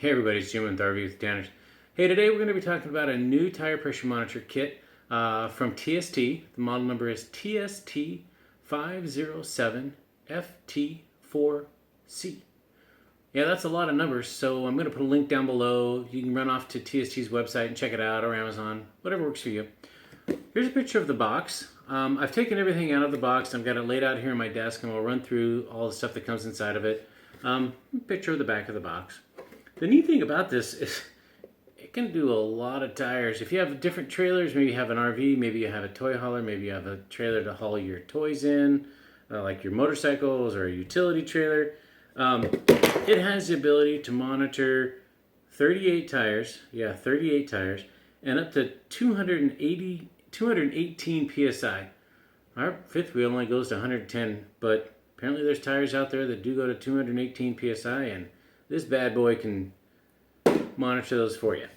Hey everybody, it's Jim with RV with Danners. Hey, today we're going to be talking about a new tire pressure monitor kit from TST. The model number is TST507FT4C. Yeah, that's a lot of numbers, so I'm going to put a link down below. You can run off to TST's website and check it out, or Amazon, whatever works for you. Here's a picture of the box. I've taken everything out of the box. I've got it laid out here on my desk, and we'll run through all the stuff that comes inside of it. Picture of the back of the box. The neat thing about this is it can do a lot of tires. If you have different trailers, maybe you have an RV, maybe you have a toy hauler, maybe you have a trailer to haul your toys in, like your motorcycles or a utility trailer. It has the ability to monitor 38 tires, 38 tires, and up to 218 PSI. Our fifth wheel only goes to 110, but apparently there's tires out there that do go to 218 PSI, and this bad boy can monitor those for you.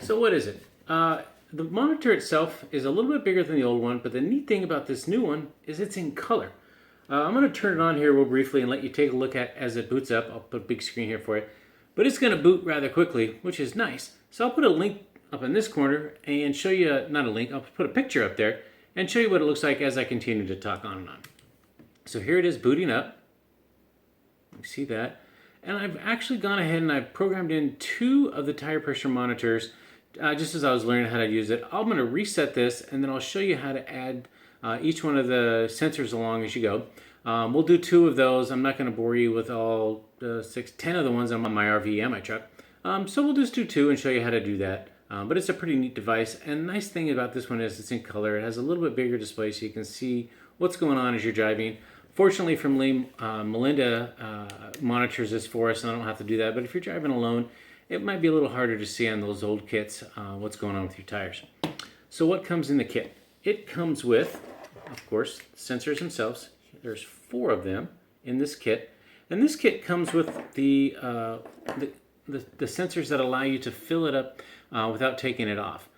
So what is it? The monitor itself is a little bit bigger than the old one, but the neat thing about this new one is it's in color. I'm going to turn it on here real briefly and let you take a look at as it boots up. I'll put a big screen here for you. But it's going to boot rather quickly, which is nice. So I'll put a link up in this corner and show you, not a link, I'll put a picture up there and show you what it looks like as I continue to talk on and on. So here it is booting up. You see that? And I've actually gone ahead and I've programmed in 2 of the tire pressure monitors just as I was learning how to use it. I'm going to reset this and then I'll show you how to add each one of the sensors along as you go. We'll do 2 of those. I'm not going to bore you with all 10 of the ones on my RV and my truck. So we'll just do 2 and show you how to do that. But it's a pretty neat device. And the nice thing about this one is it's in color. It has a little bit bigger display so you can see what's going on as you're driving. Fortunately for me, Melinda monitors this for us, and I don't have to do that. But if you're driving alone, it might be a little harder to see on those old kits what's going on with your tires. So what comes in the kit? It comes with, of course, sensors themselves. There's 4 of them in this kit. And this kit comes with the sensors that allow you to fill it up without taking it off.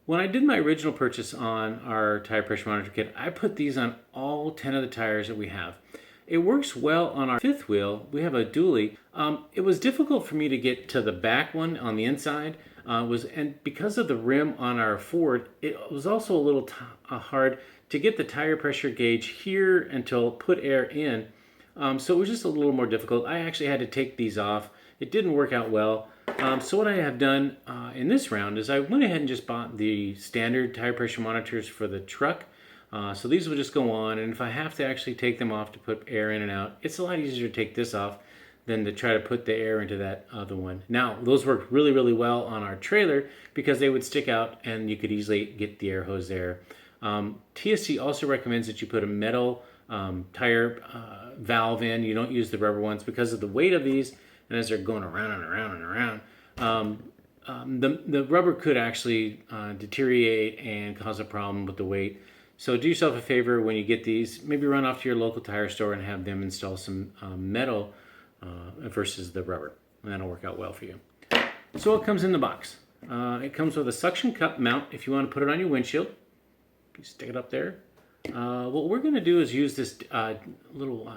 When I did my original purchase on our tire pressure monitor kit, I put these on all 10 of the tires that we have. It works well on our 5th wheel. We have a dually. It was difficult for me to get to the back one on the inside. And because of the rim on our Ford, it was also a little hard to get the tire pressure gauge here until put air in. So it was just a little more difficult. I actually had to take these off. It didn't work out well. So what I have done in this round is I went ahead and just bought the standard tire pressure monitors for the truck. So these will just go on, and if I have to actually take them off to put air in and out, it's a lot easier to take this off than to try to put the air into that other one. Now, those work really, really well on our trailer because they would stick out and you could easily get the air hose there. TST also recommends that you put a metal tire valve in. You don't use the rubber ones because of the weight of these, and as they're going around and around and around, the rubber could actually deteriorate and cause a problem with the weight. So do yourself a favor when you get these, maybe run off to your local tire store and have them install some metal versus the rubber. And that'll work out well for you. So what comes in the box? It comes with a suction cup mount if you want to put it on your windshield. You stick it up there. What we're going to do is use this little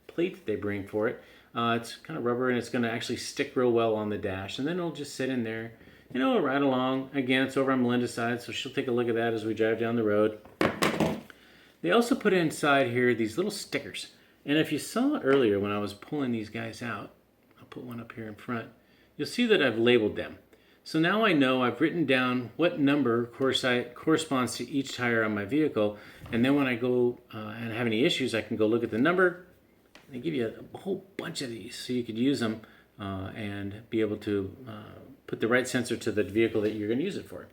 plate that they bring for it. It's kind of rubber and it's going to actually stick real well on the dash, and then it'll just sit in there. You know, right along. Again, it's over on Melinda's side, so she'll take a look at that as we drive down the road. They also put inside here these little stickers. And if you saw earlier when I was pulling these guys out, I'll put one up here in front, you'll see that I've labeled them. So now I know I've written down what number corresponds to each tire on my vehicle, and then when I go and have any issues, I can go look at the number. They give you a whole bunch of these so you could use them and be able to put the right sensor to the vehicle that you're going to use it for.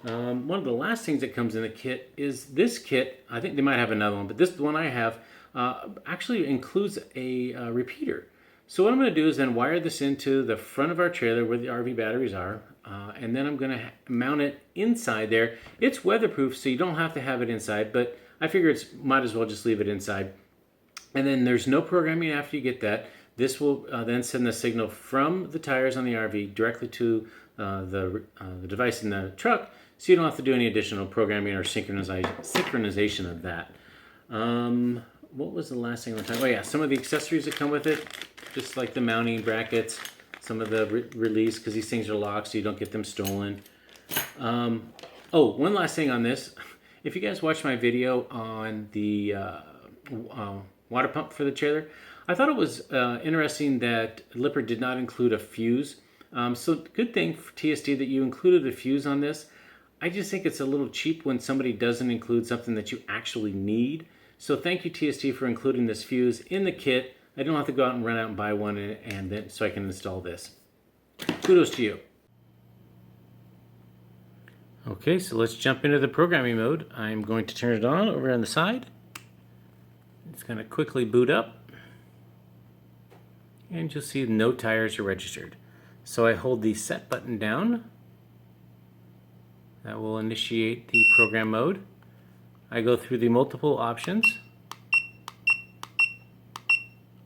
One of the last things that comes in the kit is this kit. I think they might have another one, but this one I have actually includes a repeater. So what I'm going to do is then wire this into the front of our trailer where the RV batteries are, and then I'm going to mount it inside there. It's weatherproof, so you don't have to have it inside, but I figure might as well just leave it inside. And then there's no programming after you get that. This will then send the signal from the tires on the RV directly to the device in the truck, so you don't have to do any additional programming or synchronization of that. What was the last thing I was talking about? Oh yeah, some of the accessories that come with it, just like the mounting brackets, some of the release, because these things are locked so you don't get them stolen. Oh, one last thing on this. If you guys watched my video on the water pump for the trailer, I thought it was interesting that Lippert did not include a fuse. So good thing for TST that you included a fuse on this. I just think it's a little cheap when somebody doesn't include something that you actually need. So thank you TST for including this fuse in the kit. I don't have to go out and run out and buy one and then so I can install this. Kudos to you. Okay, so let's jump into the programming mode. I'm going to turn it on over on the side. It's going to quickly boot up. And you'll see no tires are registered. So I hold the set button down. That will initiate the program mode. I go through the multiple options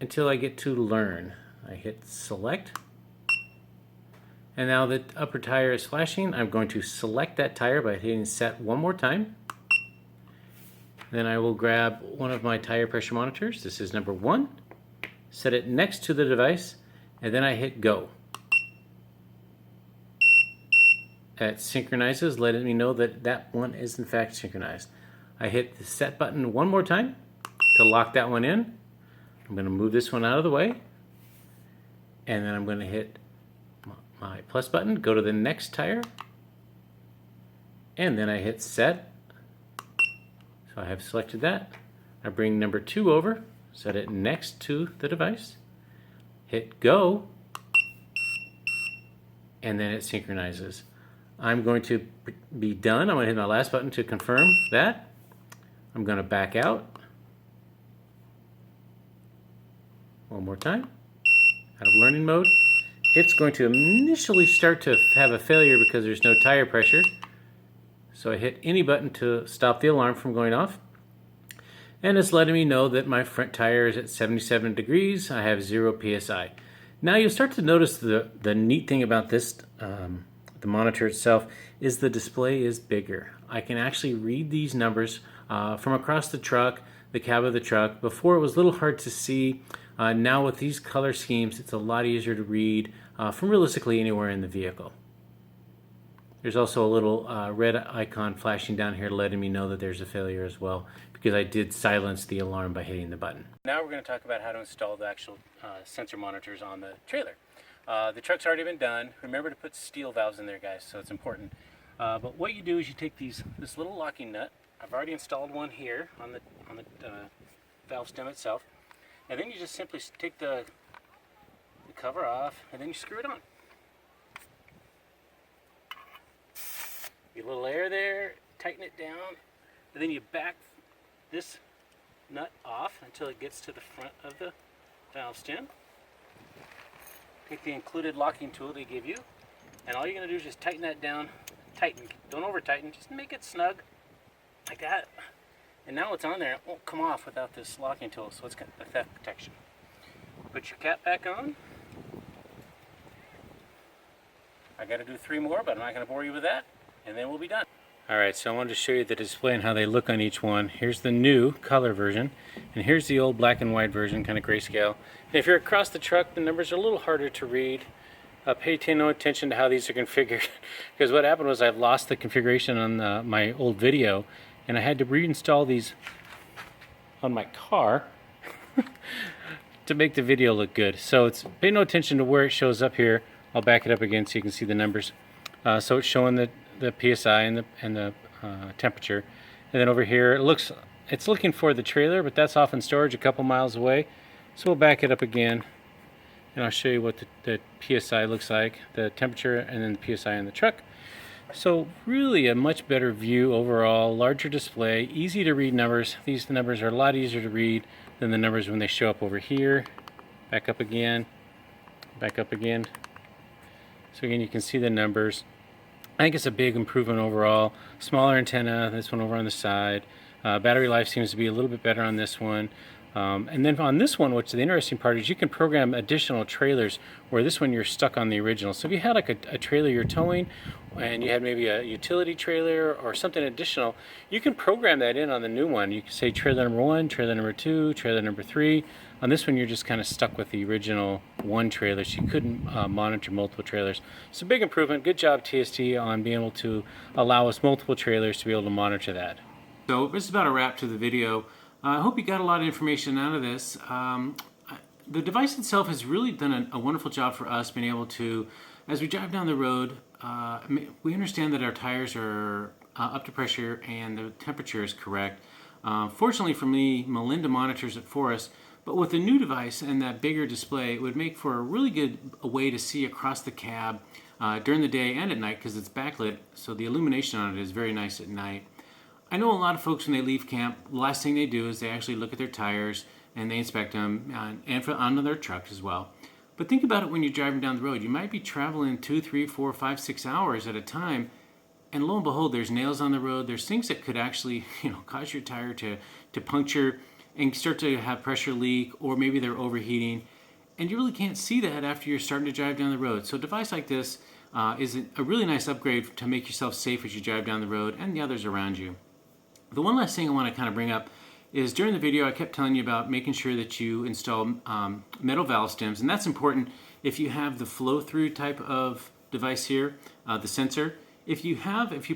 until I get to learn. I hit select. And now the upper tire is flashing. I'm going to select that tire by hitting set one more time. Then I will grab one of my tire pressure monitors. This is number 1. Set it next to the device, and then I hit go. That synchronizes, letting me know that that one is in fact synchronized. I hit the set button one more time to lock that one in. I'm going to move this one out of the way, and then I'm going to hit my plus button, go to the next tire, and then I hit set. So I have selected that. I bring number 2 over, set it next to the device, hit go, and then it synchronizes. I'm going to be done. I'm going to hit my last button to confirm that. I'm going to back out. One more time. Out of learning mode. It's going to initially start to have a failure because there's no tire pressure. So I hit any button to stop the alarm from going off. And it's letting me know that my front tire is at 77 degrees. I have 0 PSI. Now you'll start to notice the neat thing about this the monitor itself is the display is bigger. I can actually read these numbers from across the truck, the cab of the truck. Before it was a little hard to see. Now with these color schemes, it's a lot easier to read from realistically anywhere in the vehicle. There's also a little red icon flashing down here letting me know that there's a failure as well, because I did silence the alarm by hitting the button. Now we're going to talk about how to install the actual sensor monitors on the trailer. The truck's already been done. Remember to put steel valves in there, guys, so it's important. But what you do is you take this little locking nut. I've already installed one here on the valve stem itself. And then you just simply take the cover off, and then you screw it on. Get a little air there, tighten it down, and then you back this nut off until it gets to the front of the valve stem. Take the included locking tool they give you, and all you're going to do is just tighten that down. Tighten. Don't over tighten, just make it snug, like that. And now it's on there, it won't come off without this locking tool, so it's got the theft protection. Put your cap back on. I got to do 3 more, but I'm not going to bore you with that, and then we'll be done. Alright, so I wanted to show you the display and how they look on each one. Here's the new color version, and here's the old black and white version, kind of grayscale. And if you're across the truck, the numbers are a little harder to read. Pay no attention to how these are configured, because what happened was I've lost the configuration on my old video, and I had to reinstall these on my car to make the video look good. So pay no attention to where it shows up here. I'll back it up again so you can see the numbers. So it's showing the PSI and the temperature, and then over here it's looking for the trailer, but that's off in storage a couple miles away. So we'll back it up again, and I'll show you what the PSI looks like, the temperature, and then the PSI in the truck. So really a much better view overall, larger display, easy to read numbers. These numbers are a lot easier to read than the numbers when they show up over here. Back up again, back up again. So again, you can see the numbers. I think it's a big improvement overall. Smaller antenna, this one over on the side. Battery life seems to be a little bit better on this one. And then on this one, which the interesting part is you can program additional trailers, where this one you're stuck on the original. So if you had like a trailer you're towing and you had maybe a utility trailer or something additional, you can program that in on the new one. You can say trailer number 1, trailer number 2, trailer number 3. On this one you're just kind of stuck with the original one trailer, so you couldn't monitor multiple trailers. It's a big improvement. Good job TST on being able to allow us multiple trailers to be able to monitor that. So this is about a wrap to the video. I hope you got a lot of information out of this. The device itself has really done a wonderful job for us being able to, as we drive down the road, we understand that our tires are up to pressure and the temperature is correct. Fortunately for me, Melinda monitors it for us, but with the new device and that bigger display, it would make for a really good way to see across the cab during the day and at night, because it's backlit, so the illumination on it is very nice at night. I know a lot of folks, when they leave camp, the last thing they do is they actually look at their tires and they inspect them and on their trucks as well. But think about it when you're driving down the road. You might be traveling 2, 3, 4, 5, 6 hours at a time, and lo and behold, there's nails on the road. There's things that could actually, cause your tire to puncture and start to have pressure leak, or maybe they're overheating. And you really can't see that after you're starting to drive down the road. So a device like this is a really nice upgrade to make yourself safe as you drive down the road and the others around you. The one last thing I want to kind of bring up is during the video I kept telling you about making sure that you install metal valve stems, and that's important if you have the flow-through type of device here, the sensor. If you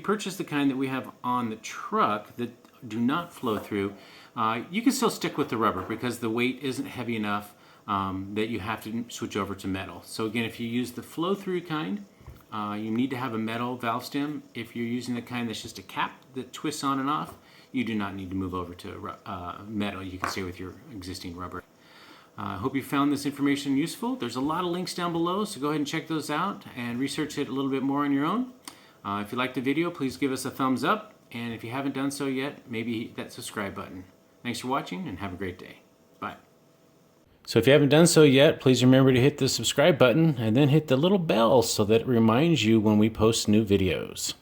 purchase the kind that we have on the truck that do not flow through, you can still stick with the rubber because the weight isn't heavy enough that you have to switch over to metal. So again, if you use the flow-through kind, you need to have a metal valve stem. If you're using the kind that's just a cap that twists on and off, you do not need to move over to metal. You can stay with your existing rubber. I hope you found this information useful. There's a lot of links down below, so go ahead and check those out and research it a little bit more on your own. If you liked the video, please give us a thumbs up, and if you haven't done so yet, maybe hit that subscribe button. Thanks for watching, and have a great day. Bye. So if you haven't done so yet, please remember to hit the subscribe button and then hit the little bell so that it reminds you when we post new videos.